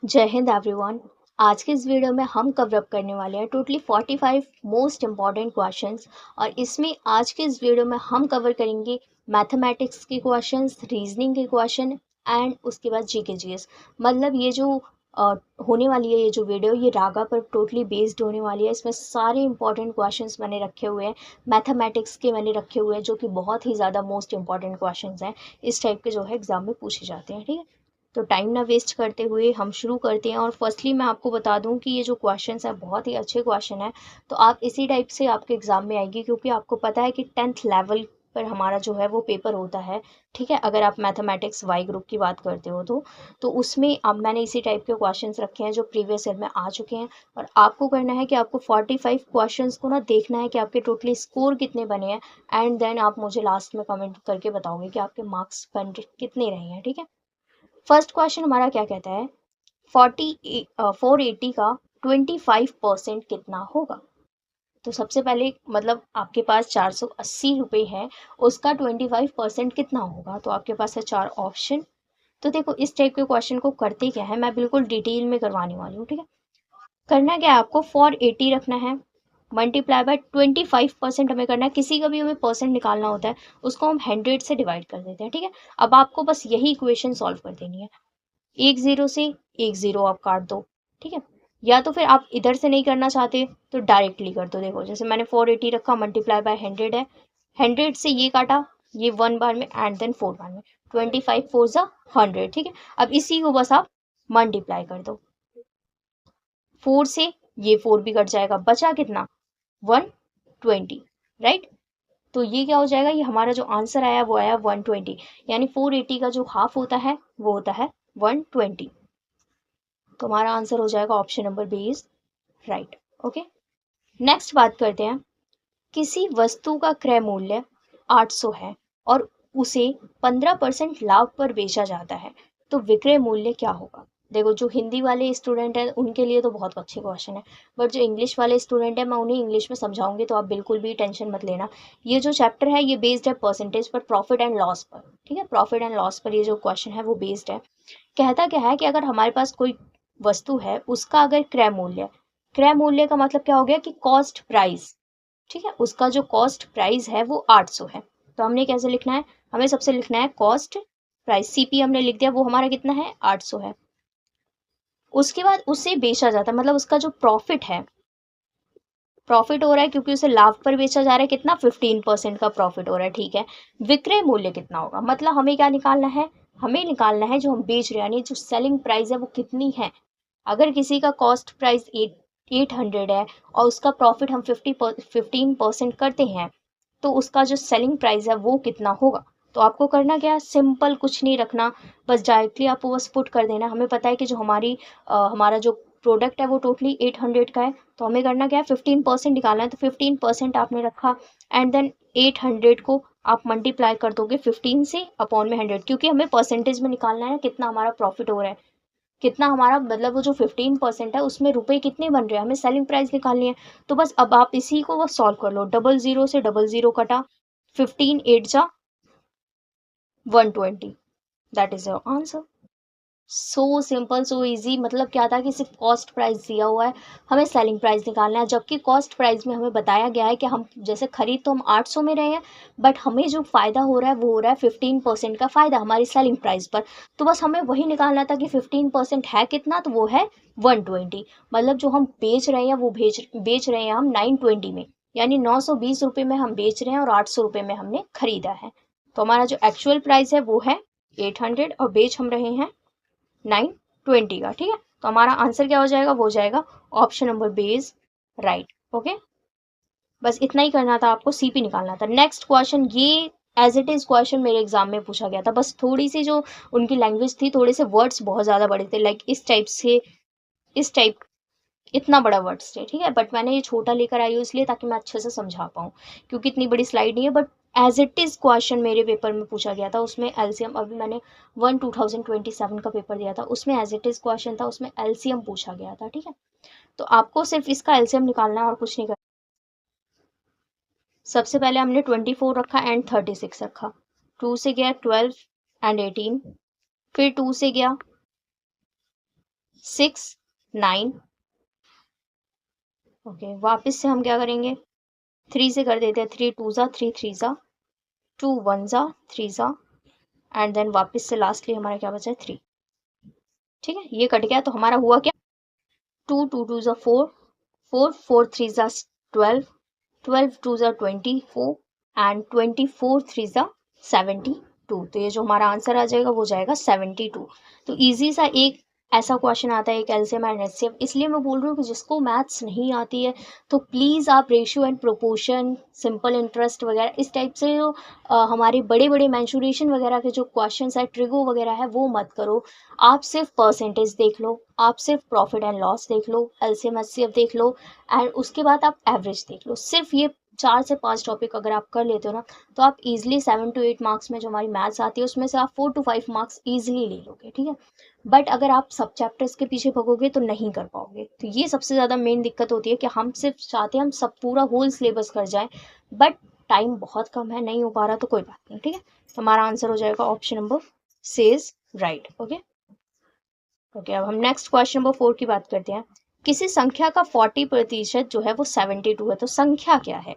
जय हिंद एवरीवन। आज के इस वीडियो में हम कवर अप करने वाले हैं टोटली 45 मोस्ट इम्पॉर्टेंट क्वेश्चंस। और इसमें आज के इस वीडियो में हम कवर करेंगे मैथमेटिक्स के क्वेश्चंस, रीजनिंग के क्वेश्चन एंड उसके बाद जीके जीएस। मतलब ये जो होने वाली है, ये जो वीडियो ये रागा पर टोटली बेस्ड होने वाली है। इसमें सारे इंपॉर्टेंट क्वेश्चंस मैंने रखे हुए हैं, मैथमेटिक्स के मैंने रखे हुए हैं, जो कि बहुत ही ज़्यादा मोस्ट इंपॉर्टेंट क्वेश्चंस हैं। इस टाइप के जो है एग्जाम में पूछे जाते हैं। ठीक है, तो टाइम ना वेस्ट करते हुए हम शुरू करते हैं। और फर्स्टली मैं आपको बता दूं कि ये जो क्वेश्चंस है बहुत ही अच्छे क्वेश्चन है, तो आप इसी टाइप से आपके एग्जाम में आएगी, क्योंकि आपको पता है कि 10th लेवल पर हमारा जो है वो पेपर होता है। ठीक है, अगर आप मैथमेटिक्स वाई ग्रुप की बात करते हो तो उसमें अब मैंने इसी टाइप के क्वेश्चंस रखे हैं जो प्रीवियस ईयर में आ चुके हैं। और आपको करना है कि आपको 45 क्वेश्चंस को ना देखना है कि आपके टोटली स्कोर कितने बने हैं, एंड देन आप मुझे लास्ट में कमेंट करके बताओगे कि आपके मार्क्स कितने रहे हैं। ठीक है, फर्स्ट क्वेश्चन हमारा क्या कहता है, 480 का 25% कितना होगा। तो सबसे पहले मतलब आपके पास 480 रुपये है, उसका 25% कितना होगा। तो आपके पास है चार ऑप्शन। तो देखो, इस टाइप के क्वेश्चन को करते क्या है, मैं बिल्कुल डिटेल में करवाने वाली हूँ। ठीक है, करना क्या है आपको, 480 रखना है, मल्टीप्लाई बाय 25% हमें करना है। किसी का भी हमें परसेंट निकालना होता है, उसको हम 100 से डिवाइड कर देते हैं। ठीक है, अब आपको बस यही इक्वेशन सॉल्व कर देनी है। एक जीरो से एक जीरो आप काट दो। ठीक है, या तो फिर आप इधर से नहीं करना चाहते तो डायरेक्टली कर दो। देखो, जैसे मैंने 480 रखा, मल्टीप्लाई बाय 100 है, 100 से ये काटा, ये 1 बार में एंड देन 4 बार में, 25 4 ज़ा 100। ठीक है, अब इसी को बस आप मल्टीप्लाई कर दो, 4 से ये 4 भी कट जाएगा, बचा कितना, 120। राइट, तो ये क्या हो जाएगा, ये हमारा जो आंसर आया वो आया 120। यानी 480 का जो हाफ होता है वो होता है 120। तो हमारा आंसर हो जाएगा option number B is right. Okay, next बात करते हैं, किसी वस्तु का क्रय मूल्य 800 है और उसे 15% लाभ पर बेचा जाता है, तो विक्रय मूल्य क्या होगा। देखो, जो हिंदी वाले स्टूडेंट हैं उनके लिए तो बहुत अच्छे क्वेश्चन है, बट जो इंग्लिश वाले स्टूडेंट है मैं उन्हें इंग्लिश में समझाऊंगी, तो आप बिल्कुल भी टेंशन मत लेना। ये जो चैप्टर है ये बेस्ड है परसेंटेज पर, प्रॉफिट एंड लॉस पर। ठीक है, प्रॉफिट एंड लॉस पर ये जो क्वेश्चन है वो बेस्ड है। कहता क्या है कि अगर हमारे पास कोई वस्तु है, उसका अगर क्रय मूल्य, क्रय मूल्य का मतलब क्या हो गया कि कॉस्ट प्राइस। ठीक है, उसका जो कॉस्ट प्राइस है वो 800 है, तो हमने कैसे लिखना है, हमें सबसे लिखना है कॉस्ट प्राइस, सीपी हमने लिख दिया, वो हमारा कितना है 800 है। उसके बाद उसे बेचा जाता है, मतलब उसका जो प्रॉफिट है, प्रॉफिट हो रहा है क्योंकि उसे लाभ पर बेचा जा रहा है, कितना 15% का प्रॉफिट हो रहा है। ठीक है, विक्रय मूल्य कितना होगा, मतलब हमें क्या निकालना है, हमें निकालना है जो हम बेच रहे हैं, यानी जो सेलिंग प्राइस है वो कितनी है। अगर किसी का कॉस्ट प्राइस 800 है और उसका प्रॉफिट हम 15% करते हैं, तो उसका जो सेलिंग प्राइस है वो कितना होगा। तो आपको करना क्या है, सिंपल कुछ नहीं रखना, बस डायरेक्टली आपको बस पुट कर देना। हमें पता है कि जो हमारा जो प्रोडक्ट है वो टोटली 800 का है, तो हमें करना क्या है, 15% निकालना है। तो 15% आपने रखा, एंड देन 800 को आप मल्टीप्लाई कर दोगे 15 से अपॉन में 100, क्योंकि हमें परसेंटेज में निकालना है कितना हमारा प्रॉफिट हो रहा है, कितना हमारा मतलब वो जो 15% है उसमें रुपए कितने बन रहे हैं, हमें सेलिंग प्राइस निकालनी है। तो बस अब आप इसी को बस सॉल्व कर लो, डबल जीरो से डबल जीरो कटा, 15 8 जा 120, that is your answer. So simple, so easy. मतलब क्या था कि सिर्फ कॉस्ट प्राइस दिया हुआ है, हमें सेलिंग प्राइस निकालना है, जबकि कॉस्ट प्राइस में हमें बताया गया है कि हम जैसे खरीद तो हम 800 में रहे हैं, बट हमें जो फ़ायदा हो रहा है वो हो रहा है 15% का फ़ायदा हमारी सेलिंग प्राइस पर। तो बस हमें वही निकालना था कि 15% है कितना, तो वो है 120। मतलब जो हम बेच रहे हैं वो बेच रहे हैं हम 920 में, यानी 920 रुपये में हम बेच रहे हैं और 800 रुपये में हमने खरीदा है। तो हमारा जो एक्चुअल प्राइस है वो है 800 और बेच हम रहे हैं 920 का। ठीक है, तो हमारा आंसर क्या हो जाएगा, वो हो जाएगा option number B is right. Okay, बस इतना ही करना था, आपको सीपी निकालना था। नेक्स्ट क्वेश्चन, ये एज इट इज क्वेश्चन मेरे एग्जाम में पूछा गया था, बस थोड़ी सी जो उनकी लैंग्वेज थी, थोड़े से वर्ड्स बहुत ज़्यादा बड़े थे, लाइक इस टाइप से, इस टाइप, इतना बड़ा वर्ड्स थे। ठीक है, बट मैंने ये छोटा लेकर आई हूँ इसलिए ताकि मैं अच्छे से समझा पाऊँ, क्योंकि इतनी बड़ी स्लाइड नहीं है। But as it is question मेरे पेपर में पूछा गया था, उसमें एलसीएम, अभी मैंने 2027 का पेपर दिया था, उसमें एज इट इज़ क्वेश्चन था, उसमें एलसीएम पूछा गया था। ठीक है, तो आपको सिर्फ इसका एलसीएम निकालना है और कुछ नहीं करना। सबसे पहले हमने 24 रखा एंड 36 रखा, 2 से गया 12 एंड 18, फिर 2 से गया 6 9। ओके, वापस से हम क्या करेंगे, 3 से कर देते हैं, 3 2 ज़ा, 3 3 ज़ा, 2 1 ज़ा, 3 ज़ा, एंड देन वापस से लास्टली हमारा क्या बचा है, 3। ठीक है, ये कट गया तो हमारा हुआ क्या, 2 2 2 ज़ा 4, 4 4 3 ज़ा 12, 12 2 ज़ा 24, एंड 24 3 ज़ा 72। तो ये जो हमारा आंसर आ जाएगा वो जाएगा 72। तो इजी सा एक ऐसा क्वेश्चन आता है एक एलसीएम एंड एचसीएफ। इसलिए मैं बोल रही हूँ कि जिसको मैथ्स नहीं आती है तो प्लीज़ आप ratio and proportion, simple interest वगैरह इस टाइप से जो हमारे बड़े बड़े मैंशुरेशन वगैरह के जो क्वेश्चंस है, ट्रिगो वगैरह है, वो मत करो। आप सिर्फ परसेंटेज देख लो, आप सिर्फ प्रॉफिट एंड लॉस देख लो, एलसीएम एचसीएफ देख लो, एंड उसके बाद आप एवरेज देख लो। सिर्फ ये 4 से 5 टॉपिक अगर आप कर लेते हो ना, तो आप इजीली 7 to 8 मार्क्स में जो हमारी मैथ्स आती है उसमें से आप 4 to 5 मार्क्स इजीली ले लोगे। ठीक है, बट अगर आप सब चैप्टर्स के पीछे भगोगे तो नहीं कर पाओगे। तो ये सबसे ज़्यादा मेन दिक्कत होती है कि हम सिर्फ चाहते हैं हम सब पूरा होल सिलेबस कर जाएं, बट टाइम बहुत कम है, नहीं हो पा रहा तो कोई बात नहीं। ठीक है, हमारा आंसर हो जाएगा option number C is right. Okay okay, अब हम नेक्स्ट क्वेश्चन नंबर 4 की बात करते हैं। किसी संख्या का 40% जो है वो 72 है, तो संख्या क्या है,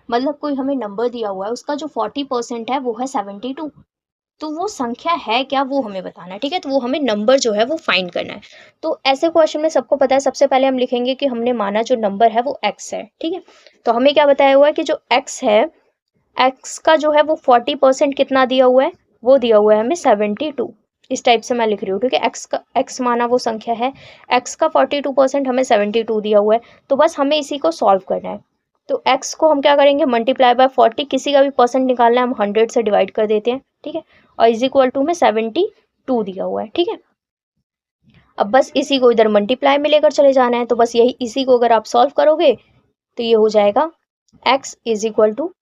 मतलब कोई हमें नंबर दिया हुआ है, उसका जो 40% है वो है 72, तो वो संख्या है क्या वो हमें बताना है। ठीक है, तो वो हमें नंबर जो है वो फाइंड करना है। तो ऐसे क्वेश्चन में सबको पता है, सबसे पहले हम लिखेंगे कि हमने माना जो नंबर है वो x है। ठीक है, तो हमें क्या बताया हुआ है कि जो x है, x का जो है वो 40% कितना दिया हुआ है, वो दिया हुआ है हमें 72। इस टाइप से मैं लिख रही हूँ, ठीक है, x का, x माना वो संख्या है, x का 42% हमें 72 दिया हुआ है। तो बस हमें इसी को सॉल्व करना है। तो x को हम क्या करेंगे, मल्टीप्लाई बाय 40, किसी का भी परसेंट निकालना है हम 100 से डिवाइड कर देते हैं। ठीक है, और इज इक्वल टू में 72 दिया हुआ है। ठीक है, अब बस इसी को इधर मल्टीप्लाई में लेकर चले जाना है। तो बस यही, इसी को अगर आप सॉल्व करोगे तो ये हो जाएगा x इज इक्वल टू,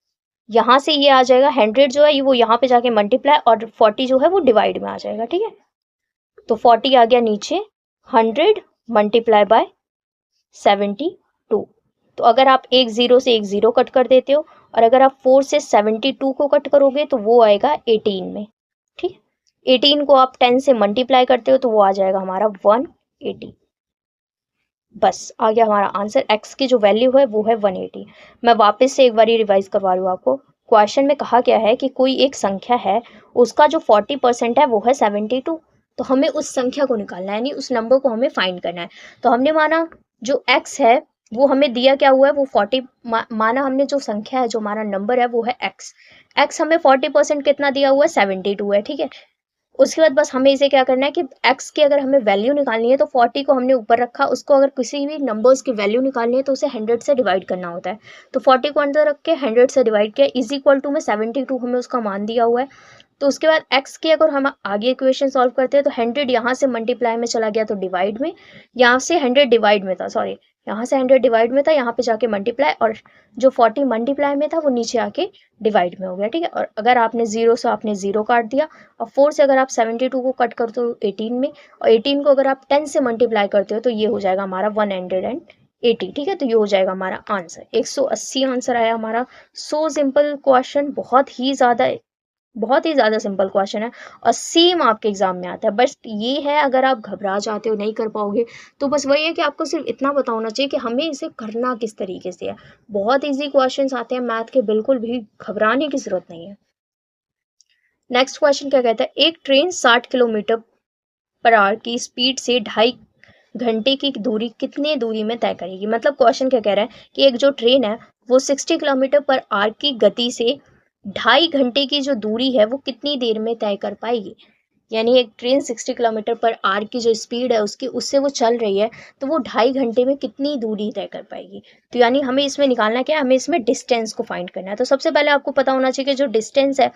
यहाँ से ये आ जाएगा 100 जो है ये वो यहाँ पे जाके मल्टीप्लाई, और 40 जो है वो डिवाइड में आ जाएगा। ठीक है, तो 40 आ गया नीचे, 100 मल्टीप्लाई बाय 72। तो अगर आप एक जीरो से एक जीरो कट कर देते हो, और अगर आप 4 से 72 को कट करोगे तो वो आएगा 18 में। ठीक, 18 को आप 10 से मल्टीप्लाई करते हो तो वो आ जाएगा हमारा 180। बस आ गया हमारा आंसर, x की जो वैल्यू है वो है 180। मैं वापस से एक बार रिवाइज करवा रही हूँ आपको। क्वेश्चन में कहा गया है कि कोई एक संख्या है, उसका जो 40% है वो है 72, तो हमें उस संख्या को निकालना है, यानी उस नंबर को हमें फाइंड करना है। तो हमने माना जो x है वो हमें दिया क्या हुआ है, वो 40 माना हमने, जो संख्या है, जो हमारा नंबर है वो है x हमें 40% कितना दिया हुआ है, 72 है। ठीक है, उसके बाद बस हमें इसे क्या करना है कि x की अगर हमें वैल्यू निकालनी है तो 40 को हमने ऊपर रखा, उसको अगर किसी भी नंबर्स की वैल्यू निकालनी है तो उसे 100 से डिवाइड करना होता है। तो 40 को अंदर रख के 100 से डिवाइड किया, इज इक्वल टू में 72 हमें उसका मान दिया हुआ है। तो उसके बाद x की अगर हम आगे इक्वेशन सॉल्व करते हैं तो 100 यहाँ से मल्टीप्लाई में चला गया तो डिवाइड में, यहाँ से 100 डिवाइड में था, सॉरी, यहाँ से 100 डिवाइड में था, यहाँ पे जाके मल्टीप्लाई, और जो 40 मल्टीप्लाई में था वो नीचे आके डिवाइड में हो गया। ठीक है, और अगर आपने जीरो से आपने जीरो काट दिया, और 4 से अगर आप 72 को कट करते हो 18 में, और 18 को अगर आप 10 से मल्टीप्लाई करते हो तो ये हो जाएगा हमारा 180। ठीक है, तो ये हो जाएगा हमारा आंसर, 180 आंसर आया हमारा। सो सिंपल क्वेश्चन, बहुत ही ज़्यादा सिंपल क्वेश्चन है, और सेम आपके एग्जाम में आता है। बस ये है, अगर आप घबरा जाते हो, नहीं कर पाओगे, तो बस वही है कि आपको सिर्फ इतना पता होना चाहिए कि हमें इसे करना किस तरीके से है। बहुत इजी क्वेश्चंस आते हैं मैथ के, बिल्कुल भी घबराने की जरूरत नहीं है। नेक्स्ट क्वेश्चन क्या कहता है, एक ट्रेन 60 किलोमीटर पर आवर की स्पीड से 2.5 घंटे की दूरी कितने दूरी में तय करेगी। मतलब क्वेश्चन क्या कह रहा है कि एक जो ट्रेन है वो 60 किलोमीटर पर आवर की गति से 2.5 घंटे की जो दूरी है वो कितनी देर में तय कर पाएगी। यानी एक ट्रेन 60 किलोमीटर पर आवर की जो स्पीड है उसकी, उससे वो चल रही है, तो वो 2.5 घंटे में कितनी दूरी तय कर पाएगी। तो यानी हमें इसमें निकालना क्या है, हमें इसमें डिस्टेंस को फाइंड करना है। तो सबसे पहले आपको पता होना चाहिए कि जो डिस्टेंस है,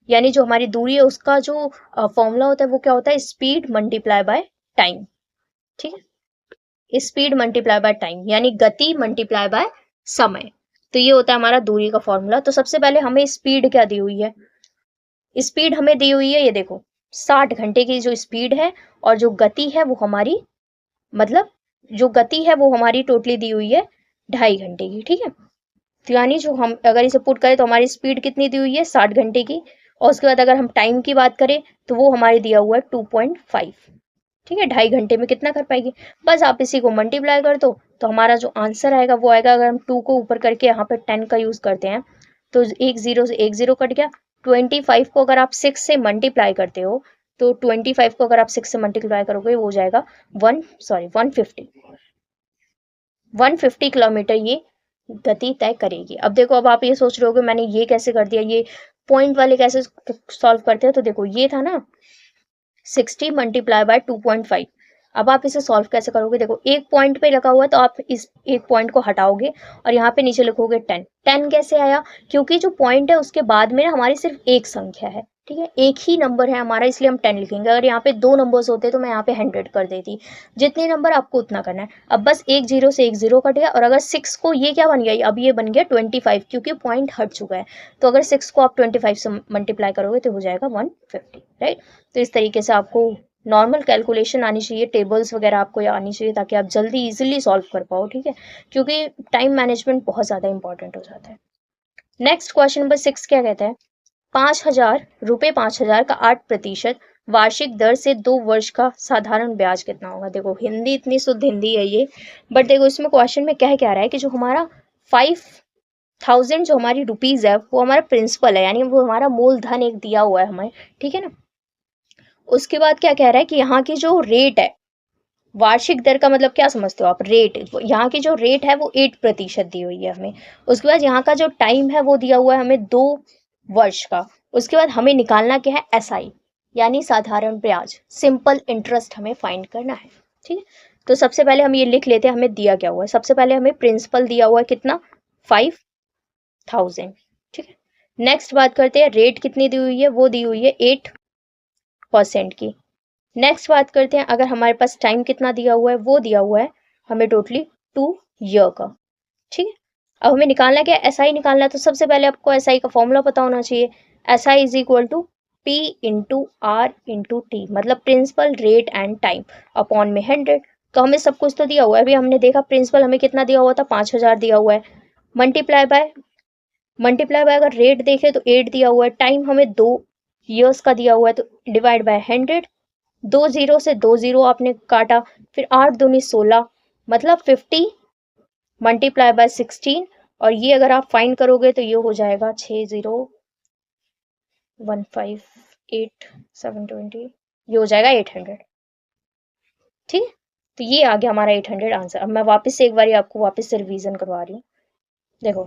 यानी जो हमारी दूरी है, उसका जो फॉर्मूला होता है वो क्या होता है, स्पीड मल्टीप्लाई बाय टाइम। ठीक है, स्पीड मल्टीप्लाई बाय टाइम, यानी गति मल्टीप्लाई बाय समय। तो ये होता है हमारा दूरी का फॉर्मूला। तो सबसे पहले हमें स्पीड क्या दी हुई है, स्पीड हमें दी हुई है, ये देखो 60 घंटे की जो स्पीड है, और जो गति है वो हमारी, मतलब जो गति है वो हमारी टोटली दी हुई है 2.5 घंटे की। ठीक है, तो यानी जो हम अगर इसे पुट करें तो हमारी स्पीड कितनी दी हुई है, 60 घंटे की, और उसके बाद अगर हम टाइम की बात करें तो वो हमारी दिया हुआ है 2.5। ठीक है, 2.5 घंटे में कितना कर पाएगी। बस आप इसी को मल्टीप्लाई कर दो तो हमारा जो आंसर आएगा वो आएगा, अगर हम 2 को ऊपर करके यहाँ पे 10 का यूज करते हैं तो एक जीरो से एक जीरो कट गया। 25 को अगर आप 6 से मल्टीप्लाई करते हो तो 25 को अगर आप 6 से मल्टीप्लाई करोगे वो हो जाएगा 150 किलोमीटर ये गति तय करेगी। अब देखो, अब आप ये सोच रहे हो मैंने ये कैसे कर दिया, ये पॉइंट वाले कैसे सॉल्व करते हैं। तो देखो ये था ना 60 मल्टीप्लाई बाय 2.5। अब आप इसे सॉल्व कैसे करोगे, देखो एक पॉइंट पे लगा हुआ है तो आप इस एक पॉइंट को हटाओगे और यहाँ पे नीचे लिखोगे 10। 10 कैसे आया, क्योंकि जो पॉइंट है उसके बाद में हमारी सिर्फ एक संख्या है, ठीक है, एक ही नंबर है हमारा, इसलिए हम 10 लिखेंगे। अगर यहाँ पे 2 नंबर्स होते तो मैं यहाँ पे 100 कर देती। जितने नंबर आपको उतना करना है। अब बस एक जीरो से एक जीरो कट गया, और अगर 6 को, ये क्या बन गया, अब ये बन गया 25, क्योंकि पॉइंट हट चुका है। तो अगर 6 को आप 25 से मल्टीप्लाई करोगे तो हो जाएगा 150, राइट। तो इस तरीके से आपको नॉर्मल कैलकुलेशन आनी चाहिए, टेबल्स वगैरह आपको आनी चाहिए, ताकि आप जल्दी इजीली सॉल्व कर पाओ, ठीक है, क्योंकि टाइम मैनेजमेंट बहुत ज़्यादा इंपॉर्टेंट हो जाता है। नेक्स्ट क्वेश्चन नंबर 6 क्या कहता है, 5,000 का 8% वार्षिक दर से 2 वर्ष का साधारण ब्याज कितना होगा। देखो हिंदी इतनी शुद्ध हिंदी है ये, बट देखो इसमें क्वेश्चन में क्या रहा है कि जो हमारा 5,000 जो हमारी रुपीज है वो हमारा प्रिंसिपल है, यानी वो हमारा मूलधन एक दिया हुआ है हमें, ठीक है ना। उसके बाद क्या कह रहा है कि यहाँ की जो रेट है, वार्षिक दर का मतलब क्या समझते हो आप, रेट, यहाँ की जो रेट है वो 8% दी हुई है हमें। उसके बाद यहाँ का जो टाइम है वो दिया हुआ है हमें 2 वर्ष का। उसके बाद हमें निकालना क्या है, SI यानी साधारण ब्याज, सिंपल इंटरेस्ट हमें फाइंड करना है, ठीक है। तो सबसे पहले हम ये लिख लेते हैं हमें दिया क्या हुआ है। सबसे पहले हमें प्रिंसिपल दिया हुआ है कितना, 5,000, ठीक है। नेक्स्ट बात करते हैं रेट कितनी दी हुई है, वो दी हुई है 8% की। नेक्स्ट बात करते हैं अगर हमारे पास टाइम कितना दिया हुआ है, वो दिया हुआ है हमें टोटली 2 ईयर का, ठीक है। अब हमें निकालना क्या है, SI निकालना है। तो सबसे पहले आपको SI का फॉर्मूला पता होना चाहिए। SI is equal to P into R into T, मतलब principal rate and time upon में 100। तो हमें सब कुछ तो दिया हुआ है, अभी हमने देखा प्रिंसिपल हमें कितना दिया हुआ था, 5,000 दिया हुआ है। मल्टीप्लाई बाय अगर रेट देखे तो 8 दिया हुआ है, टाइम हमें 2 ईयर्स का दिया हुआ है, तो डिवाइड बाय 100। 2 जीरो से 2 जीरो आपने काटा, फिर 8 दूनी 16, मतलब 50 मल्टीप्लाई बाय 16, और ये अगर आप फाइंड करोगे तो ये हो जाएगा 60,158,720, ये हो जाएगा 800, ठीक है। तो ये आ गया हमारा 800 आंसर। अब मैं वापस से एक बार आपको वापस से रिवीजन करवा रही हूँ। देखो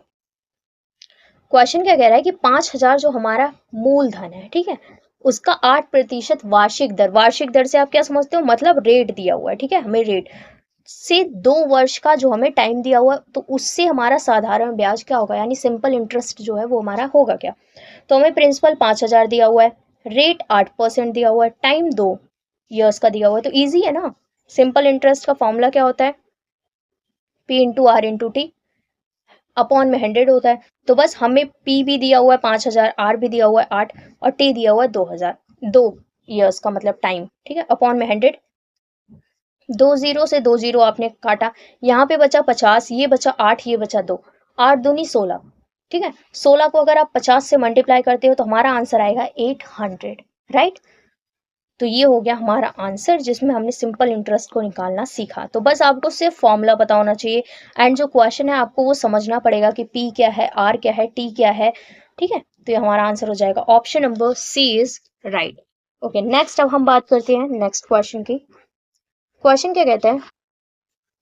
क्वेश्चन क्या कह रहा है कि 5,000 जो हमारा मूलधन है, ठीक है, उसका 8% वार्षिक दर, वार्षिक दर से आप क्या समझते हो, मतलब रेट दिया हुआ है, ठीक है, हमें रेट से 2 वर्ष का जो हमें टाइम दिया हुआ है, तो उससे हमारा साधारण ब्याज क्या होगा, यानी सिंपल इंटरेस्ट जो है वो हमारा होगा क्या। तो हमें प्रिंसिपल 5,000 दिया हुआ है, रेट 8% दिया हुआ है, टाइम 2 ईयर्स का दिया हुआ है, तो ईजी है ना। सिंपल इंटरेस्ट का फॉर्मूला क्या होता है, P into R into T upon में 100 होता है। तो बस हमें P भी दिया हुआ है 5,000, R भी दिया हुआ है 8, और T दिया हुआ है 2,000, 2 ईयर्स का मतलब टाइम, ठीक है, अपॉन में 100। 2 जीरो से 2 जीरो आपने काटा, यहाँ पे बचा 50, ये बचा 8, ये बचा 2, 8 दूनी 16, ठीक है। 16 को अगर आप 50 से मल्टीप्लाई करते हो तो हमारा आंसर आएगा 800, राइट। तो ये हो गया हमारा आंसर, जिसमें हमने सिंपल इंटरेस्ट को निकालना सीखा। तो बस आपको सिर्फ फॉर्मूला पता होना चाहिए, एंड जो क्वेश्चन है आपको वो समझना पड़ेगा कि P क्या है, R क्या है, T क्या है, ठीक है। तो ये हमारा आंसर हो जाएगा option number C is right. Okay, next अब हम बात करते हैं नेक्स्ट क्वेश्चन की। क्वेश्चन क्या कहता है,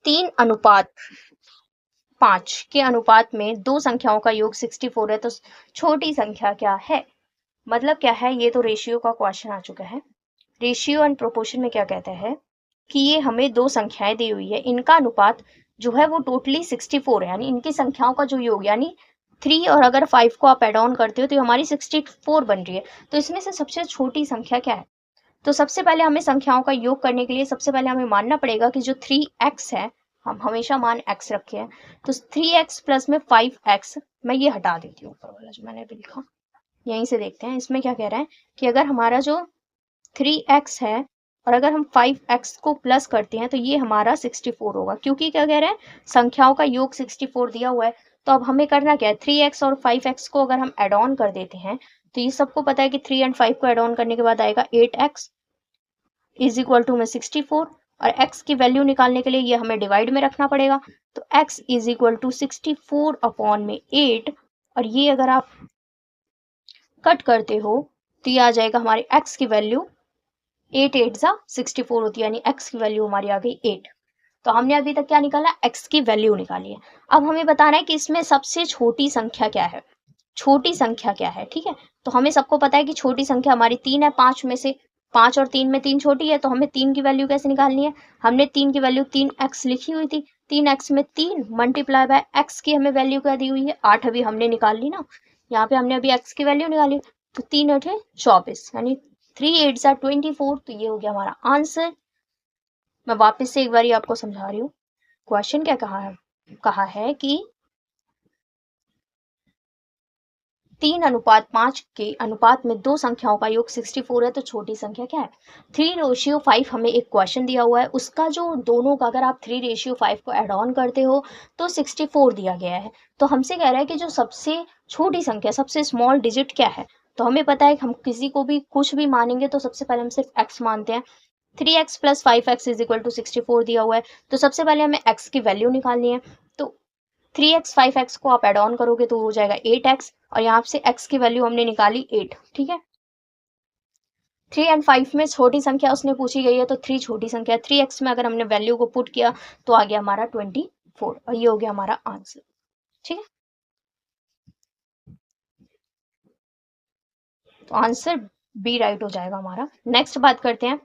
3:5 के अनुपात में दो संख्याओं का योग 64 है, तो छोटी संख्या क्या है। मतलब क्या है, ये तो रेशियो का क्वेश्चन आ चुका है। रेशियो एंड प्रोपोर्शन में क्या कहता है कि ये हमें दो संख्याएं दी हुई है, इनका अनुपात जो है वो टोटली 64 है, यानी इनकी संख्याओं का जो योग, यानी 3 और अगर 5 को आप एड ऑन करते हो तो हमारी 64 बन रही है। तो इसमें से सबसे छोटी संख्या क्या है। तो सबसे पहले हमें संख्याओं का योग करने के लिए सबसे पहले हमें मानना पड़ेगा कि जो 3x है, हम हमेशा मान x रखे हैं, तो 3x प्लस में 5x, मैं ये हटा देती हूँ ऊपर वाला जो मैंने अभी लिखा, यहीं से देखते हैं इसमें क्या कह रहा है कि अगर हमारा जो 3x है और अगर हम 5x को प्लस करते हैं तो ये हमारा 64 होगा, क्योंकि क्या कह रहे हैं, संख्याओं का योग 64 दिया हुआ है। तो अब हमें करना क्या है, 3x और 5x को अगर हम एड ऑन कर देते हैं तो ये सबको पता है कि 3 और 5 को एड ऑन करने के बाद आएगा 8x, इज इक्वल टू में 64 और x की वैल्यू निकालने के लिए ये हमें डिवाइड में रखना पड़ेगा। तो x is equal to 64 upon में 8 और ये अगर आप कट करते हो तो ये आ जाएगा हमारे x की वैल्यू 8 8 जा 64 होती है, यानी x की वैल्यू हमारी आ गई 8। तो हमने अभी तक क्या निकाला, x की वैल्यू निकाली है। अब हमें बताना है कि इसमें सबसे छोटी संख्या क्या है, छोटी संख्या क्या है। ठीक है, तो हमें सबको पता है कि छोटी संख्या हमारी 3 है, 5 में से 5 और 3 में 3 छोटी है, तो हमें 3 की वैल्यू कैसे निकालनी है। हमने 3 की वैल्यू 3x लिखी हुई थी, 3x में 3 मल्टीप्लाई बाय x की हमें वैल्यू क्या दी हुई है 8, अभी हमने निकाल ली ना, यहाँ पे हमने अभी x की वैल्यू निकाली। तो 3 8 है 24, यानी 3 8 जा 24। तो ये हो गया हमारा आंसर। मैं वापस से एक बार आपको समझा रही हूँ, क्वेश्चन क्या कहा है कि 3:5 के अनुपात में दो संख्याओं का योग 64 है, तो छोटी संख्या क्या है। 3:5 हमें एक क्वेश्चन दिया हुआ है, उसका जो दोनों का अगर आप 3:5 को एड ऑन करते हो तो 64 दिया गया है। तो हमसे कह रहा है कि जो सबसे छोटी संख्या, सबसे स्मॉल डिजिट क्या है। तो हमें पता है कि हम किसी को भी कुछ भी मानेंगे तो सबसे पहले हम सिर्फ x मानते हैं। 3x + 5x is equal to 64 दिया हुआ है, तो सबसे पहले हमें x की वैल्यू निकालनी है। तो 3x 5x को आप एड ऑन करोगे तो हो जाएगा 8x, और यहाँ से x की वैल्यू हमने निकाली 8। ठीक है, 3 और 5 में छोटी संख्या उसने पूछी गई है, तो 3 छोटी संख्या, 3x में अगर हमने वैल्यू को पुट किया तो आ गया हमारा 24 और ये हो गया हमारा आंसर। ठीक है, तो आंसर बी राइट हो जाएगा हमारा। नेक्स्ट बात करते हैं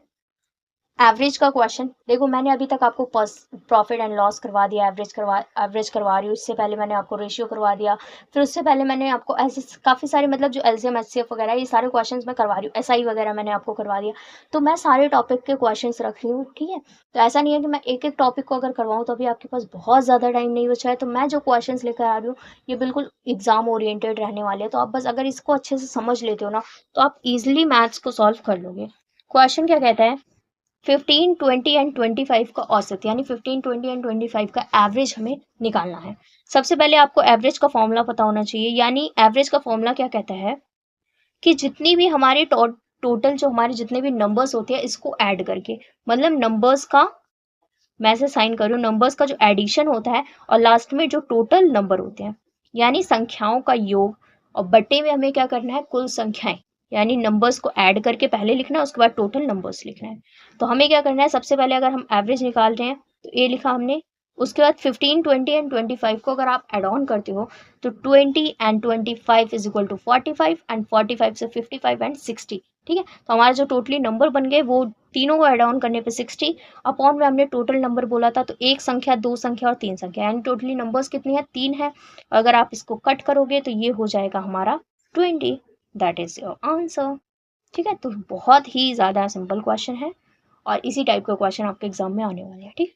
एवरेज का क्वेश्चन। देखो मैंने अभी तक आपको प्रॉफिट एंड लॉस करवा दिया, एवरेज करवा रही हूँ, इससे पहले मैंने आपको रेशियो करवा दिया, फिर उससे पहले मैंने आपको ऐसे काफ़ी सारे मतलब जो एलसीएम एचसीएफ वगैरह ये सारे क्वेश्चंस मैं करवा रही हूँ, एसआई वगैरह मैंने आपको करवा दिया। तो मैं सारे टॉपिक के क्वेश्चंस रख रही हूँ। ठीक है, तो ऐसा नहीं है कि मैं एक एक टॉपिक को अगर करवाऊँ तो अभी आपके पास बहुत ज़्यादा टाइम नहीं बचा है। तो मैं जो क्वेश्चन लेकर आ रही हूँ ये बिल्कुल एग्जाम ओरिएंटेड रहने वाले हैं, तो आप बस अगर इसको अच्छे से समझ लेते हो ना तो आप इजिली मैथ्स को सॉल्व कर लोगे। क्वेश्चन क्या कहता है, 15, 20 एंड 25 का औसत, यानी 15, 20 एंड 25 का एवरेज हमें निकालना है। सबसे पहले आपको एवरेज का फॉर्मूला पता होना चाहिए, यानी एवरेज का फॉर्मूला क्या कहता है कि जितनी भी हमारे टोटल जो हमारे जितने भी नंबर्स होते हैं इसको ऐड करके, मतलब नंबर्स का, मैं ऐसे साइन करूँ, नंबर्स का जो एडिशन होता है और लास्ट में जो टोटल नंबर होते हैं, यानी संख्याओं का योग, और बटे में हमें क्या करना है कुल संख्याएं, यानी नंबर्स को ऐड करके पहले लिखना है, उसके बाद टोटल नंबर्स लिखना है। तो हमें क्या करना है, सबसे पहले अगर हम एवरेज निकाल रहे हैं तो ये लिखा हमने, उसके बाद 15, 20 एंड 25 को अगर आप एड ऑन करते हो तो 20 and 25 is equal to 45 and 45 से 55 एंड 60। ठीक है, तो हमारे जो टोटली नंबर बन गए वो तीनों को एड ऑन करने पे 60 अपॉन में हमने टोटल नंबर बोला था, तो एक संख्या, दो संख्या और तीन संख्या, यानी टोटली नंबर्स कितनी है, 3 है। अगर आप इसको कट करोगे तो ये हो जाएगा हमारा 20। That is your answer. ठीक है, तो बहुत ही ज़्यादा सिंपल क्वेश्चन है और इसी टाइप का क्वेश्चन आपके एग्जाम में आने वाले हैं। ठीक,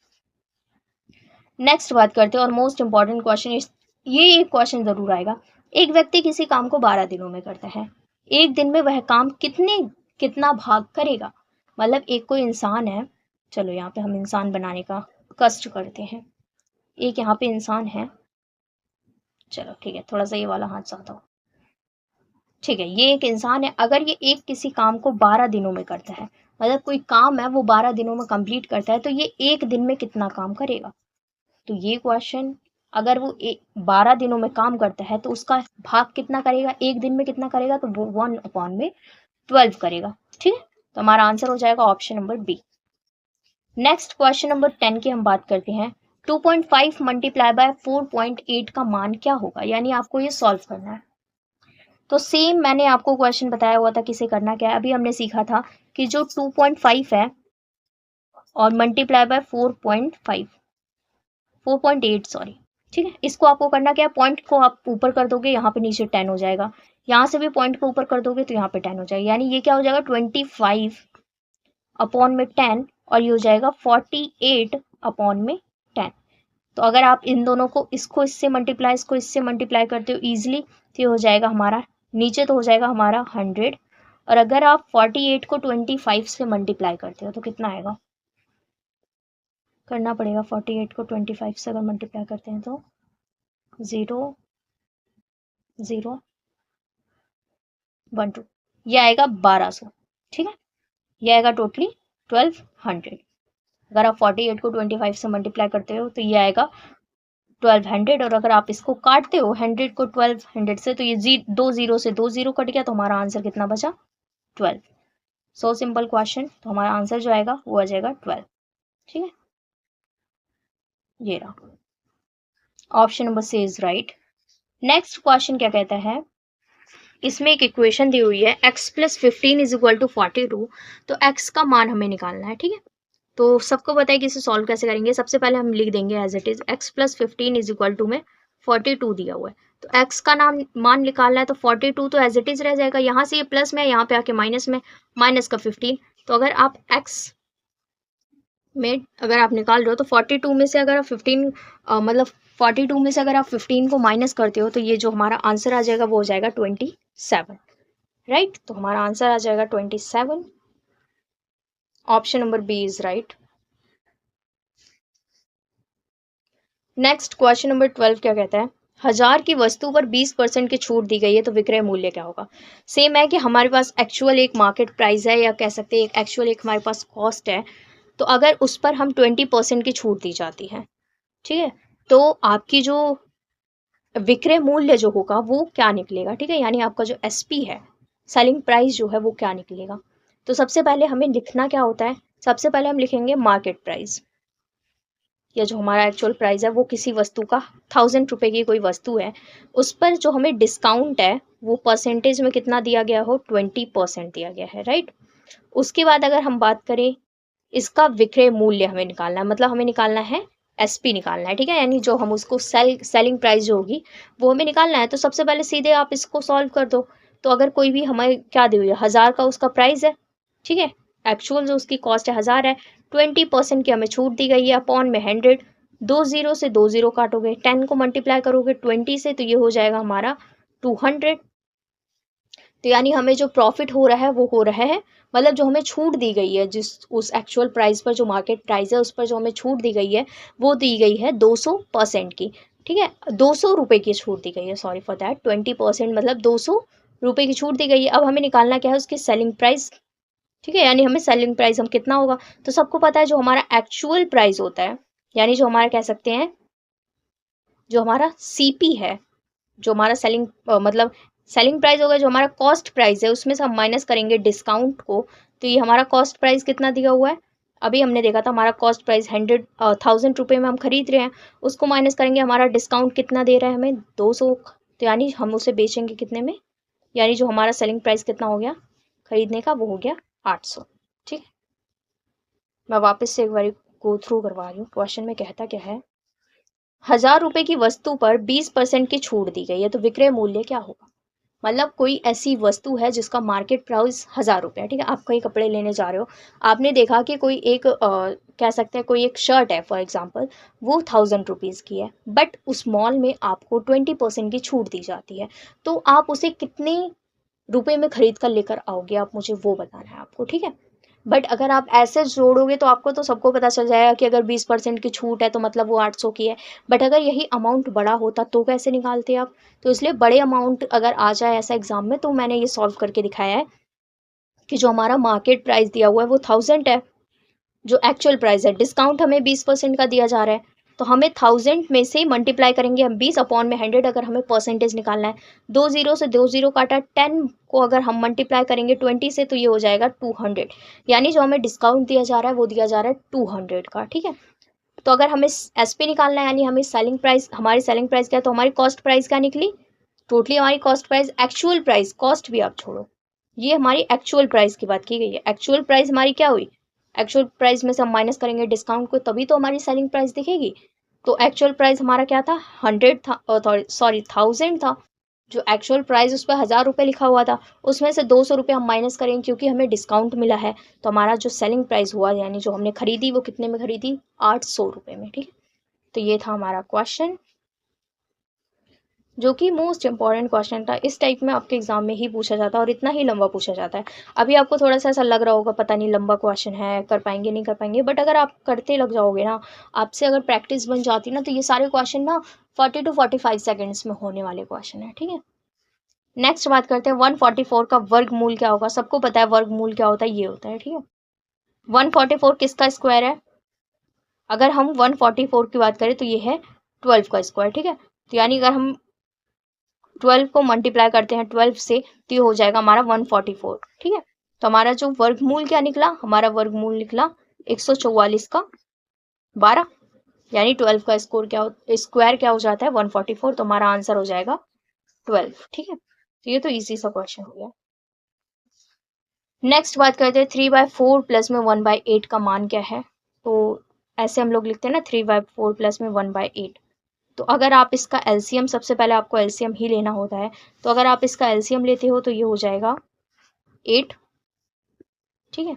नेक्स्ट बात करते हैं और मोस्ट इंपॉर्टेंट क्वेश्चन, ये एक क्वेश्चन जरूर आएगा। एक व्यक्ति किसी काम को 12 दिनों में करता है, एक दिन में वह काम कितना भाग करेगा। मतलब एक कोई इंसान है, चलो यहाँ पे हम इंसान बनाने का कष्ट करते हैं। एक यहाँ पे इंसान है, चलो ठीक है, थोड़ा सा ये वाला हाथ चाहता हूँ। ठीक है, ये एक इंसान है, अगर ये एक किसी काम को 12 दिनों में करता है, मतलब कोई काम है वो 12 दिनों में कंप्लीट करता है, तो ये एक दिन में कितना काम करेगा। तो ये क्वेश्चन, अगर वो 12 दिनों में काम करता है तो उसका भाग कितना करेगा, एक दिन में कितना करेगा, तो वो 1/12 करेगा। ठीक है, तो हमारा आंसर हो जाएगा option number B. Next question number 10 की हम बात करते हैं। 2.5 मल्टीप्लाई बाय 4.8 का मान क्या होगा, यानी आपको ये सॉल्व करना है। तो सेम मैंने आपको क्वेश्चन बताया हुआ था कि इसे करना क्या है। अभी हमने सीखा था कि जो 2.5 है और मल्टीप्लाई बाय 4.8 सॉरी, ठीक है, इसको आपको करना क्या है, पॉइंट को आप ऊपर कर दोगे, यहाँ पे नीचे 10 हो जाएगा, यहाँ से भी पॉइंट को ऊपर कर दोगे तो यहाँ पे 10 हो जाएगा, यानी ये क्या हो जाएगा 25 अपॉन में 10 और ये हो जाएगा 48 अपॉन में 10। तो अगर आप इन दोनों को, इसको इससे मल्टीप्लाई, इसको इससे मल्टीप्लाई करते हो ईजिली, तो ये हो जाएगा हमारा, नीचे तो हो जाएगा हमारा 100, और अगर आप 48 को 25 से मल्टीप्लाई करते हो तो कितना आएगा, करना पड़ेगा, 48 को 25 से अगर मल्टीप्लाई करते हैं तो 0 0 1 2, ये आएगा 1200। ठीक है, ये आएगा टोटली 1200। अगर आप 48 को 25 से मल्टीप्लाई करते हो तो ये आएगा 1200, और अगर आप इसको काटते हो 100 को 1200 से तो ये 2 0 से 2 0 कट गया, तो हमारा आंसर कितना बचा? 12। सो सिंपल क्वेश्चन, तो हमारा आंसर जो आएगा वो आ जाएगा 12। ठीक है, ये रहा, option number C is right. Next question क्या कहता है, इसमें एक इक्वेशन दी हुई है x + 15 इज इक्वल टू 42। तो x का मान हमें निकालना है। ठीक है, तो सबको पता है कि इसे सॉल्व कैसे करेंगे। सबसे पहले हम लिख देंगे as it is x + 15 is equal to में 42 दिया हुआ है, तो x का मान निकालना है, तो 42 तो एज इट इज रह जाएगा। यहाँ से ये प्लस में, यहाँ पे आके माइनस में, माइनस का 15। तो अगर आप x में अगर आप निकाल रहे हो तो 42 में से अगर आप 15 मतलब 42 में से अगर आप 15 को माइनस करते हो तो ये जो हमारा आंसर आ जाएगा वो हो जाएगा 27। राइट, तो हमारा आंसर आ जाएगा 27। Option number B is right. Next question number 12 क्या कहता है, 1000 की वस्तु पर 20% की छूट दी गई है, तो विक्रय मूल्य क्या होगा? सेम है कि हमारे पास एक्चुअल एक मार्केट प्राइस है, या कह सकते हैं एक्चुअल एक हमारे पास कॉस्ट है, तो अगर उस पर हम 20% की छूट दी जाती है, ठीक है, तो आपकी जो विक्रय मूल्य जो होगा वो क्या निकलेगा? ठीक है, यानी आपका जो एसपी है, सेलिंग प्राइस जो है वो क्या निकलेगा? तो सबसे पहले हमें लिखना क्या होता है, सबसे पहले हम लिखेंगे मार्केट प्राइस, या जो हमारा एक्चुअल प्राइस है वो किसी वस्तु का 1000 रुपये की कोई वस्तु है, उस पर जो हमें डिस्काउंट है वो परसेंटेज में कितना दिया गया हो, 20% दिया गया है। राइट, उसके बाद अगर हम बात करें इसका विक्रय मूल्य हमें निकालना है, मतलब हमें निकालना है एसपी निकालना है। ठीक है, यानी जो हम उसको सेलिंग प्राइस जो होगी वो हमें निकालना है। तो सबसे पहले सीधे आप इसको सॉल्व कर दो। तो अगर कोई भी हमें क्या दी हुई है, 1000 का उसका प्राइस है, ठीक है, एक्चुअल जो उसकी कॉस्ट है 1000 है, 20% की हमें छूट दी गई है, अपॉन में 100, 2 0 से 2 0 काटोगे, 10 को मल्टीप्लाई करोगे 20 से, तो ये हो जाएगा हमारा 200। तो यानी हमें जो प्रॉफिट हो रहा है वो हो रहा है, मतलब जो हमें छूट दी गई है, जिस उस एक्चुअल प्राइस पर जो मार्केट प्राइस है उस पर जो हमें छूट दी गई है वो दी गई है 200% की। ठीक है, 200 रुपये की छूट दी गई है, सॉरी फॉर दैट, 20% मतलब 200 रुपये की छूट दी गई है। अब हमें निकालना क्या है, उसकी सेलिंग प्राइस। ठीक है, यानी हमें सेलिंग प्राइस हम कितना होगा, तो सबको पता है जो हमारा एक्चुअल प्राइस होता है, यानी जो हमारा कह सकते हैं जो हमारा सीपी है, जो हमारा सेलिंग मतलब सेलिंग प्राइस होगा, जो हमारा कॉस्ट प्राइस है उसमें से हम माइनस करेंगे डिस्काउंट को, तो ये हमारा कॉस्ट प्राइस कितना दिया हुआ है, अभी हमने देखा था हमारा कॉस्ट प्राइस 1000 रुपये में हम खरीद रहे हैं, उसको माइनस करेंगे, हमारा डिस्काउंट कितना दे रहा है हमें 200, तो यानी हम उसे बेचेंगे कितने में, यानी जो हमारा सेलिंग प्राइस कितना हो गया खरीदने का, वो हो गया 800। ठीक है, मैं वापस से एक बार गो थ्रू करवा रही हूँ, क्वेश्चन में कहता क्या है, 1000 रुपये की वस्तु पर 20% की छूट दी गई है, तो विक्रय मूल्य क्या होगा? मतलब कोई ऐसी वस्तु है जिसका मार्केट प्राइस 1000 रुपये है। ठीक है, आप कहीं कपड़े लेने जा रहे हो, आपने देखा कि कोई एक कह सकते हैं कोई एक शर्ट है फॉर एग्जांपल, वो 1000 रुपीज़ की है, बट उस मॉल में आपको 20% की छूट दी जाती है, तो आप उसे कितने रुपए में खरीद कर लेकर आओगे, आप मुझे वो बताना है आपको। ठीक है, बट अगर आप ऐसे जोड़ोगे तो आपको तो सबको पता चल जाएगा कि अगर 20% की छूट है तो मतलब वो 800 की है, बट अगर यही अमाउंट बड़ा होता तो कैसे निकालते आप? तो इसलिए बड़े अमाउंट अगर आ जाए ऐसा एग्जाम में, तो मैंने ये सॉल्व करके दिखाया है कि जो हमारा मार्केट प्राइस दिया हुआ है वो 1000 है, जो एक्चुअल प्राइस है, डिस्काउंट हमें 20% का दिया जा रहा है, तो हमें 1000 में से मल्टीप्लाई करेंगे हम 20 अपॉन में 100, अगर हमें परसेंटेज निकालना है, 2 0 से 2 0 काटा, 10 को अगर हम मल्टीप्लाई करेंगे 20 से, तो ये हो जाएगा 200, यानी जो हमें डिस्काउंट दिया जा रहा है वो दिया जा रहा है 200 का। ठीक है, तो अगर हमें एसपी निकालना है, यानी हमें सेलिंग प्राइस, हमारी सेलिंग प्राइस क्या है, तो हमारी कॉस्ट प्राइस क्या निकली, टोटली हमारी cost price, actual price, cost भी आप छोड़ो, ये हमारी एक्चुअल प्राइस की बात की गई है, एक्चुअल प्राइस हमारी क्या हुई, एक्चुअल प्राइस में से हम माइनस करेंगे डिस्काउंट को, तभी तो हमारी सेलिंग प्राइस दिखेगी। तो एक्चुअल प्राइस हमारा क्या था, 100 था, सॉरी 1000 था, जो एक्चुअल प्राइस उस पर 1000 रुपये लिखा हुआ था, उसमें से 200 रुपये हम माइनस करेंगे क्योंकि हमें डिस्काउंट मिला है, तो हमारा जो सेलिंग प्राइस हुआ, यानी जो हमने खरीदी वो कितने में खरीदी, 800 रुपये में। ठीक है, तो ये था हमारा क्वेश्चन, जो कि मोस्ट इंपॉर्टेंट क्वेश्चन था, इस टाइप में आपके एग्जाम में ही पूछा जाता है और इतना ही लंबा पूछा जाता है। अभी आपको थोड़ा सा ऐसा लग रहा होगा पता नहीं लंबा क्वेश्चन है, कर पाएंगे नहीं कर पाएंगे, बट अगर आप करते लग जाओगे ना, आपसे अगर प्रैक्टिस बन जाती ना, तो ये सारे क्वेश्चन ना 40 to 45 सेकेंड्स में होने वाले क्वेश्चन है। ठीक है, नेक्स्ट बात करते हैं 144 का वर्गमूल क्या होगा। सबको पता है वर्गमूल क्या होता है, ये होता है। ठीक है, 144 किसका स्क्वायर है? अगर हम 144 की बात करें तो ये है 12 का स्क्वायर, ठीक है। तो यानी अगर हम 12 को मल्टीप्लाई करते हैं 12 से तो ये हो जाएगा हमारा 144, ठीक है। तो हमारा जो वर्गमूल क्या निकला? हमारा वर्गमूल निकला 144 का 12, यानी 12 का स्क्वायर क्या हो जाता है? 144। तो हमारा आंसर हो जाएगा 12, ठीक है। तो ये तो इजी सा क्वेश्चन हो गया। नेक्स्ट बात करते हैं 3/4 प्लस में 1/8 का मान क्या है। तो ऐसे हम लोग लिखते हैं ना, 3/4 प्लस में 1/8। तो अगर आप इसका एलसीएम, सबसे पहले आपको एलसीएम ही लेना होता है। तो अगर आप इसका एलसीएम लेते हो तो ये हो जाएगा 8, ठीक है।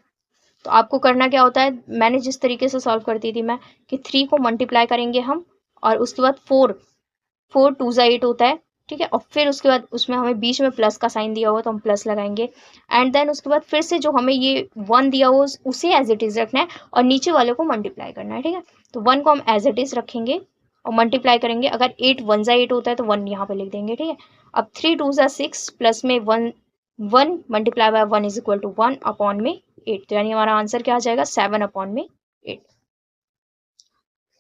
तो आपको करना क्या होता है, मैंने जिस तरीके से सॉल्व करती थी मैं, कि 3 को मल्टीप्लाई करेंगे हम, और उसके बाद 4 2 ज़ा 8 होता है, ठीक है। और फिर उसके बाद उसमें हमें बीच में प्लस का साइन दिया हुआ तो हम प्लस लगाएंगे। एंड देन उसके बाद फिर से जो हमें ये 1 दिया हुआ उसे एज इट इज़ रखना है और नीचे वाले को मल्टीप्लाई करना है, ठीक है। तो 1 को हम एज इट इज़ रखेंगे और मल्टीप्लाई करेंगे। अगर 8 1 ज़ा 8 होता है तो 1 यहाँ पे लिख देंगे, ठीक है। अब 3 2 ज़ा 6 प्लस में 1 multiply by 1 is equal to 1 upon में 8। तो यानी हमारा आंसर क्या आ जाएगा? 7 अपॉन में 8।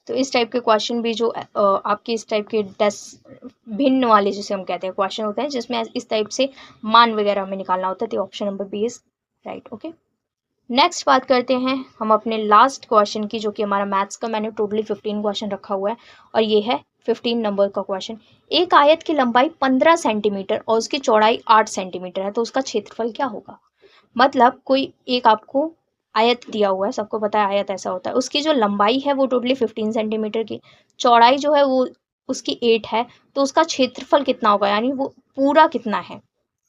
तो इस टाइप के क्वेश्चन भी जो आपके इस टाइप के भिन्न वाले जिसे हम कहते हैं क्वेश्चन होते हैं, जिसमें इस टाइप से मान वगैरह हमें निकालना होता है, तो option number B is right. Okay, next बात करते हैं हम अपने लास्ट क्वेश्चन की, जो कि हमारा मैथ्स का, मैंने टोटली 15 क्वेश्चन रखा हुआ है और ये है 15 नंबर का क्वेश्चन। एक आयत की लंबाई 15 सेंटीमीटर और उसकी चौड़ाई 8 सेंटीमीटर है, तो उसका क्षेत्रफल क्या होगा? मतलब कोई एक आपको आयत दिया हुआ है, सबको पता है आयत ऐसा होता है, उसकी जो लंबाई है वो टोटली 15 सेंटीमीटर की, चौड़ाई जो है वो उसकी 8 है, तो उसका क्षेत्रफल कितना होगा, यानी वो पूरा कितना है।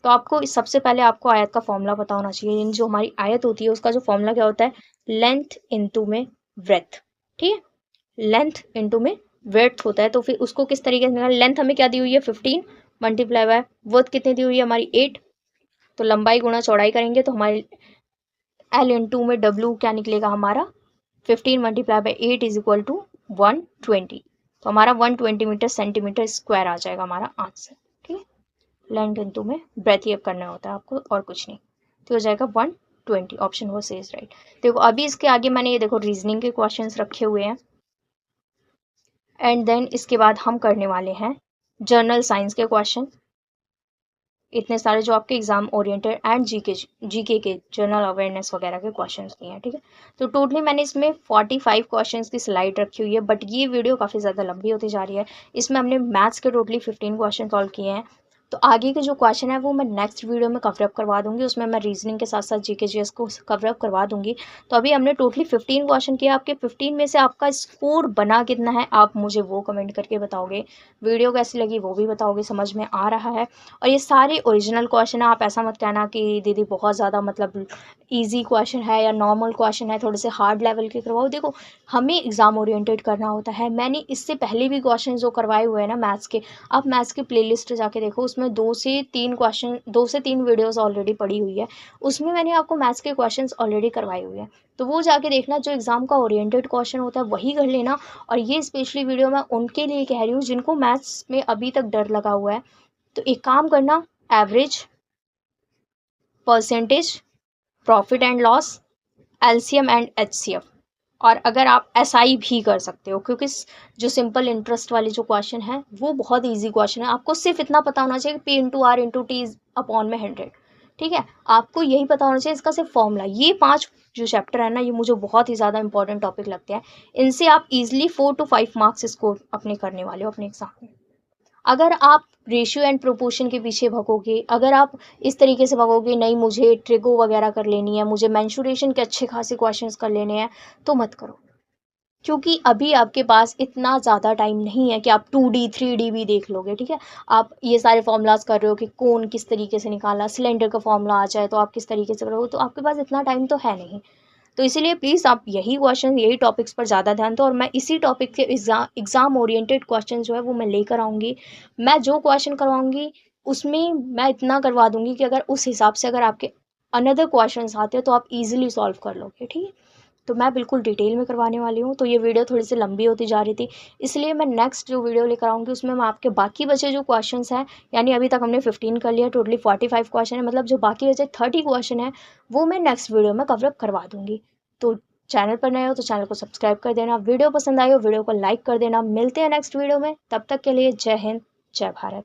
तो आपको सबसे पहले आपको आयत का फॉर्मूला पता होना चाहिए। जो हमारी आयत होती है उसका जो फॉर्मूला क्या होता है? लेंथ इंटू में ब्रेथ, ठीक है। लेंथ इंटू में ब्रेथ होता है। तो फिर उसको किस तरीके से, लेंथ हमें क्या दी हुई है 15 मल्टीप्लाई बाय ब्रेथ कितनी दी हुई है हमारी 8, तो लंबाई गुणा चौड़ाई करेंगे तो हमारी एल इंटू में डब्ल्यू क्या निकलेगा हमारा 15 multiply by 8 is equal to 120। तो हमारा 120 मीटर सेंटीमीटर स्क्वायर आ जाएगा हमारा आंसर, ठीक है। लेंथ इंटू में ब्रेथ ये करना होता है आपको और कुछ नहीं, तो हो जाएगा 120। ऑप्शन वो सेज राइट। देखो अभी इसके आगे मैंने ये देखो रीजनिंग के क्वेश्चंस रखे हुए हैं, एंड देन इसके बाद हम करने वाले हैं जर्नल साइंस के क्वेश्चन, इतने सारे जो आपके एग्जाम ओरिएंटेड एंड जीके के जनरल अवेयरनेस वगैरह के क्वेश्चंस दिए हैं, ठीक है। तो टोटली मैंने इसमें 45 क्वेश्चंस की स्लाइड रखी हुई है, बट ये वीडियो काफ़ी ज़्यादा लंबी होती जा रही है। इसमें हमने मैथ्स के टोटली 15 क्वेश्चन सॉल्व किए हैं। तो आगे के जो क्वेश्चन है वो मैं नेक्स्ट वीडियो में कवरअप करवा दूंगी, उसमें मैं रीजनिंग के साथ साथ जीके जीएस को कवरअप करवा दूंगी। तो अभी हमने टोटली 15 क्वेश्चन किया, आपके 15 में से आपका स्कोर बना कितना है आप मुझे वो कमेंट करके बताओगे। वीडियो कैसी लगी वो भी बताओगे, समझ में आ रहा है। और ये सारे ओरिजिनल क्वेश्चन है, आप ऐसा मत कहना कि दीदी बहुत ज़्यादा मतलब ईजी क्वेश्चन है या नॉर्मल क्वेश्चन है, थोड़े से हार्ड लेवल के करवाओ। देखो हमें एग्जाम ओरिएंटेड करना होता है। मैंने इससे पहले भी क्वेश्चन जो करवाए हुए हैं ना मैथ्स के, आप मैथ्स की प्लेलिस्ट जाके देखो, उसमें 2 से 3 वीडियोस ऑलरेडी पड़ी हुई है, उसमें मैंने आपको मैथ्स के क्वेश्चंस ऑलरेडी करवाए हुए हैं। तो वो जाके देखना, जो एग्जाम का ओरिएंटेड क्वेश्चन होता है वही कर लेना। और ये स्पेशली वीडियो मैं उनके लिए कह रही हूँ जिनको मैथ्स में अभी तक डर लगा हुआ है। तो एक काम करना, average, percentage, profit and loss, LCM and HCF, और अगर आप एसआई भी कर सकते हो, क्योंकि जो सिंपल इंटरेस्ट वाले जो क्वेश्चन है वो बहुत इजी क्वेश्चन है। आपको सिर्फ इतना पता होना चाहिए P into R into T upon में 100, ठीक है। आपको यही पता होना चाहिए इसका सिर्फ फॉर्मूला। ये 5 जो चैप्टर है ना, ये मुझे बहुत ही ज़्यादा इंपॉर्टेंट टॉपिक लगते हैं। इनसे आप इजिली 4 to 5 मार्क्स स्कोर अपने करने वाले हो अपने एग्जाम में। अगर आप रेशियो एंड प्रोपोर्शन के पीछे भगोगे, अगर आप इस तरीके से भगोगे नहीं मुझे ट्रिगो वगैरह कर लेनी है, मुझे मेंसुरेशन के अच्छे खासे क्वेश्चंस कर लेने हैं, तो मत करो। क्योंकि अभी आपके पास इतना ज़्यादा टाइम नहीं है कि आप 2D 3D भी देख लोगे, ठीक है। आप ये सारे फॉर्मूलाज कर रहे हो कि कौन किस तरीके से निकाला, सिलेंडर का फॉर्मूला आ जाए तो आप किस तरीके से करोगे, तो आपके पास इतना टाइम तो है नहीं। तो इसीलिए प्लीज़ आप यही क्वेश्चन, यही टॉपिक्स पर ज़्यादा ध्यान दो, और मैं इसी टॉपिक के एग्ज़ाम ओरिएंटेड क्वेश्चन जो है वो मैं लेकर आऊँगी। मैं जो क्वेश्चन करवाऊँगी उसमें मैं इतना करवा दूँगी कि अगर उस हिसाब से अगर आपके अनदर क्वेश्चन आते हैं तो आप ईजिली सॉल्व कर लोगे, ठीक है। तो मैं बिल्कुल डिटेल में करवाने वाली हूँ। तो ये वीडियो थोड़ी सी लंबी होती जा रही थी, इसलिए मैं नेक्स्ट जो वीडियो लेकर आऊँगी उसमें मैं आपके बाकी बचे जो क्वेश्चंस हैं, यानी अभी तक हमने 15 कर लिया, टोटली 45 क्वेश्चन है, मतलब जो बाकी बचे 30 क्वेश्चन है वो मैं नेक्स्ट वीडियो में कवरअप करवा दूँगी। तो चैनल पर नए हो तो चैनल को सब्सक्राइब कर देना, वीडियो पसंद आई हो वीडियो को लाइक कर देना। मिलते हैं नेक्स्ट वीडियो में, तब तक के लिए जय हिंद, जय भारत।